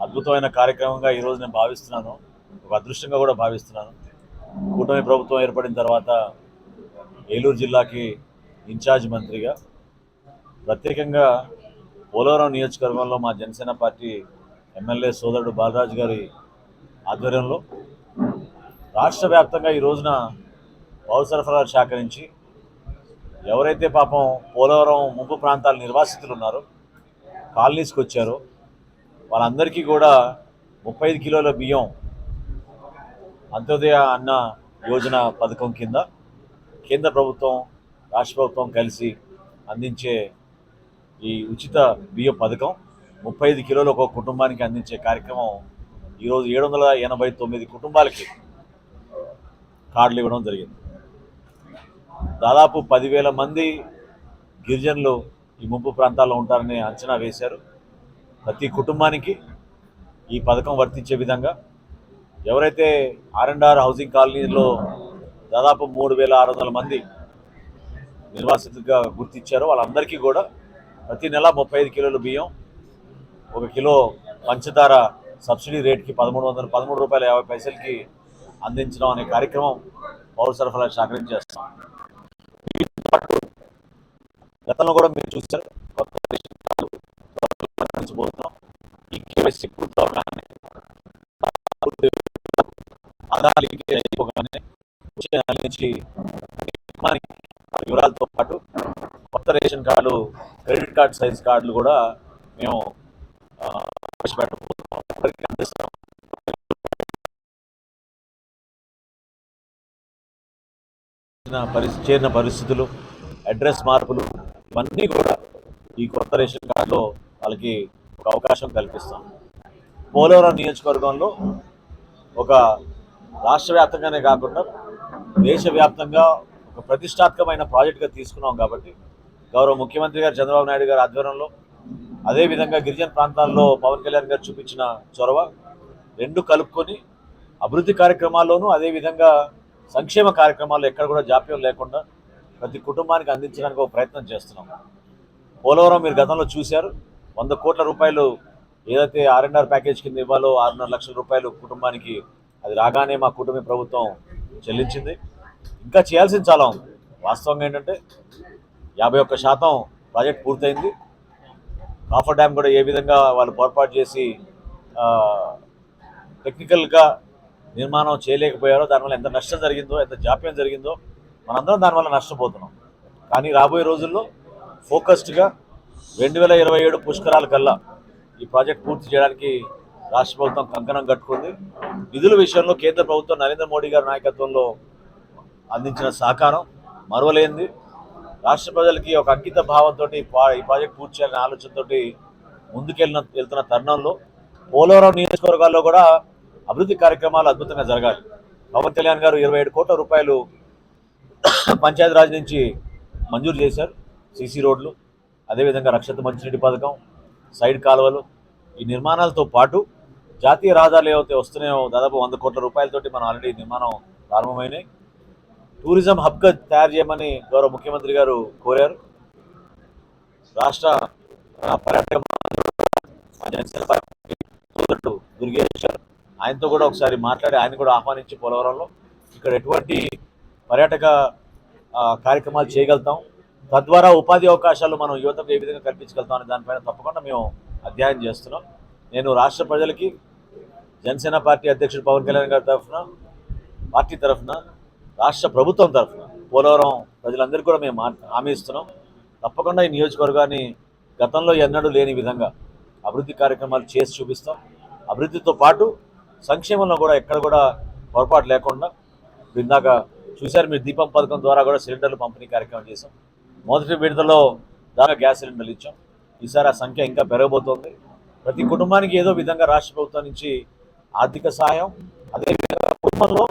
అద్భుతమైన కార్యక్రమంగా ఈరోజు నేను భావిస్తున్నాను. ఒక అదృష్టంగా కూడా భావిస్తున్నాను. కూటమి ప్రభుత్వం ఏర్పడిన తర్వాత ఏలూరు జిల్లాకి ఇన్ఛార్జ్ మంత్రిగా ప్రత్యేకంగా పోలవరం నియోజకవర్గంలో మా జనసేన పార్టీ ఎమ్మెల్యే సోదరుడు బాలరాజు గారి ఆధ్వర్యంలో రాష్ట్ర వ్యాప్తంగా ఈ రోజున పౌర సరఫరాల శాఖ నుంచి ఎవరైతే పాపం పోలవరం ముంపు ప్రాంతాల నిర్వాసితులు ఉన్నారో, కాలనీస్కి వచ్చారో వాళ్ళందరికీ కూడా 35 కిలోల బియ్యం అంత్యోదయ అన్న యోజన పథకం కింద కేంద్ర ప్రభుత్వం రాష్ట్ర ప్రభుత్వం కలిసి అందించే ఈ ఉచిత బియ్యం పథకం 35 కిలోలు ఒక కుటుంబానికి అందించే కార్యక్రమం ఈరోజు 789 కుటుంబాలకి కార్డులు ఇవ్వడం జరిగింది. దాదాపు 10,000 మంది గిరిజనులు ఈ ముంపు ప్రాంతాల్లో ఉంటారని అంచనా వేశారు. ప్రతి కుటుంబానికి ఈ పథకం వర్తించే విధంగా ఎవరైతే R&R హౌసింగ్ కాలనీలో దాదాపు 3,600 మంది నిర్వాసితులుగా గుర్తించారో వాళ్ళందరికీ కూడా ప్రతి నెల 35 కిలోల బియ్యం, 1 కిలో పంచదార సబ్సిడీ రేట్కి 13 రూపాయల 50 పైసలకి అందించడం అనే కార్యక్రమం పౌర సరఫరాల శాఖ నుంచి చేస్తాం. గతంలో కూడా మీరు చూశారు, కొత్త ఈ కేవైసీ పూర్తవగానే ఆధార్ లింకేజ్ అయిపోగానే వచ్చే నెల నుంచి వివరాలతో పాటు కొత్త ration card, credit card size కార్డులు కూడా మేము అందిస్తాం. చేరిన పరిస్థితులు, అడ్రస్ మార్పులు ఇవన్నీ కూడా ఈ కొత్త రేషన్ కార్డులో వాళ్ళకి ఒక అవకాశం కల్పిస్తాం. పోలవరం నియోజకవర్గంలో ఒక రాష్ట్ర వ్యాప్తంగానే కాకుండా దేశవ్యాప్తంగా ఒక ప్రతిష్టాత్మకమైన ప్రాజెక్టుగా తీసుకున్నాం కాబట్టి గౌరవ ముఖ్యమంత్రి గారు చంద్రబాబు నాయుడు గారి ఆధ్వర్యంలో, అదేవిధంగా గిరిజన ప్రాంతాల్లో పవన్ కళ్యాణ్ గారు చూపించిన చొరవ రెండు కలుపుకొని అభివృద్ధి కార్యక్రమాల్లోనూ అదేవిధంగా సంక్షేమ కార్యక్రమాల్లో ఎక్కడ కూడా జాప్యం లేకుండా ప్రతి కుటుంబానికి అందించడానికి ఒక ప్రయత్నం చేస్తున్నాం. పోలవరం మీరు గతంలో చూశారు, 100 కోట్ల రూపాయలు ఏదైతే R&R ప్యాకేజ్ కింద ఇవ్వాలో 6.5 లక్షల రూపాయలు కుటుంబానికి అది రాగానే మా కుటుంబ ప్రభుత్వం చెల్లించింది. ఇంకా చేయాల్సింది చాలా ఉంది. వాస్తవంగా ఏంటంటే 51% ప్రాజెక్ట్ పూర్తయింది. కాఫర్ డ్యామ్ కూడా ఏ విధంగా వాళ్ళు పొరపాటు చేసి టెక్నికల్గా నిర్మాణం చేయలేకపోయారో, దానివల్ల ఎంత నష్టం జరిగిందో, ఎంత జాప్యం జరిగిందో మనందరం దానివల్ల నష్టపోతున్నాం. కానీ రాబోయే రోజుల్లో ఫోకస్డ్గా 2027 పుష్కరాల కల్లా ఈ ప్రాజెక్ట్ పూర్తి చేయడానికి రాష్ట్ర ప్రభుత్వం కంకణం కట్టుకుంది. నిధుల విషయంలో కేంద్ర ప్రభుత్వం నరేంద్ర మోడీ గారి నాయకత్వంలో అందించిన సహకారం మరువలేనిది. రాష్ట్ర ప్రజలకి ఒక అంకిత భావంతో ఈ ప్రాజెక్ట్ పూర్తి చేయాలనే ఆలోచనతో వెళ్తున్న తరుణంలో పోలవరం నియోజకవర్గాల్లో కూడా అభివృద్ధి కార్యక్రమాలు అద్భుతంగా జరగాలి. పవన్ కళ్యాణ్ గారు 27 కోట్ల రూపాయలు పంచాయతీరాజ్ నుంచి మంజూరు చేశారు. సీసీ రోడ్లు, అదేవిధంగా రక్షిత మంచినీటి పథకం, సైడ్ కాలువలు, ఈ నిర్మాణాలతో పాటు జాతీయ రహదారులు ఏవైతే వస్తున్నాయో దాదాపు 100 కోట్ల రూపాయలతోటి మనం ఆల్రెడీ నిర్మాణం ప్రారంభమైనాయి. టూరిజం హబ్గా తయారు చేయమని గౌరవ ముఖ్యమంత్రి గారు కోరారు. రాష్ట్ర పర్యాటక దుర్గేశ్వర్ ఆయనతో కూడా ఒకసారి మాట్లాడి ఆయన కూడా ఆహ్వానించి పోలవరంలో ఇక్కడ ఎటువంటి పర్యాటక కార్యక్రమాలు చేయగలుగుతాం, తద్వారా ఉపాధి అవకాశాలు మనం యువతకు ఏ విధంగా కల్పించగలుగుతాం అనే దానిపైన తప్పకుండా మేము అధ్యయనం చేస్తున్నాం. నేను రాష్ట్ర ప్రజలకి జనసేన పార్టీ అధ్యక్షుడు పవన్ కళ్యాణ్ గారి తరఫున, పార్టీ తరఫున, రాష్ట్ర ప్రభుత్వం తరఫున పోలవరం ప్రజలందరికీ కూడా మేము హామీ ఇస్తున్నాం. తప్పకుండా ఈ నియోజకవర్గాన్ని గతంలో ఎన్నడూ లేని విధంగా అభివృద్ధి కార్యక్రమాలు చేసి చూపిస్తాం. అభివృద్ధితో పాటు సంక్షేమంలో కూడా ఎక్కడ కూడా పొరపాటు లేకుండా, ఇందాక చూశారు మీరు, దీపం పథకం ద్వారా కూడా సిలిండర్లు పంపిణీ కార్యక్రమం చేసాం. మొదటి విడతలో దాకా గ్యాస్ సిలిండర్లు ఇచ్చాం. ఈసారి ఆ సంఖ్య ఇంకా పెరగబోతోంది. ప్రతి కుటుంబానికి ఏదో విధంగా రాష్ట్ర ప్రభుత్వం నుంచి ఆర్థిక సహాయం, అదేవిధంగా కుటుంబంలో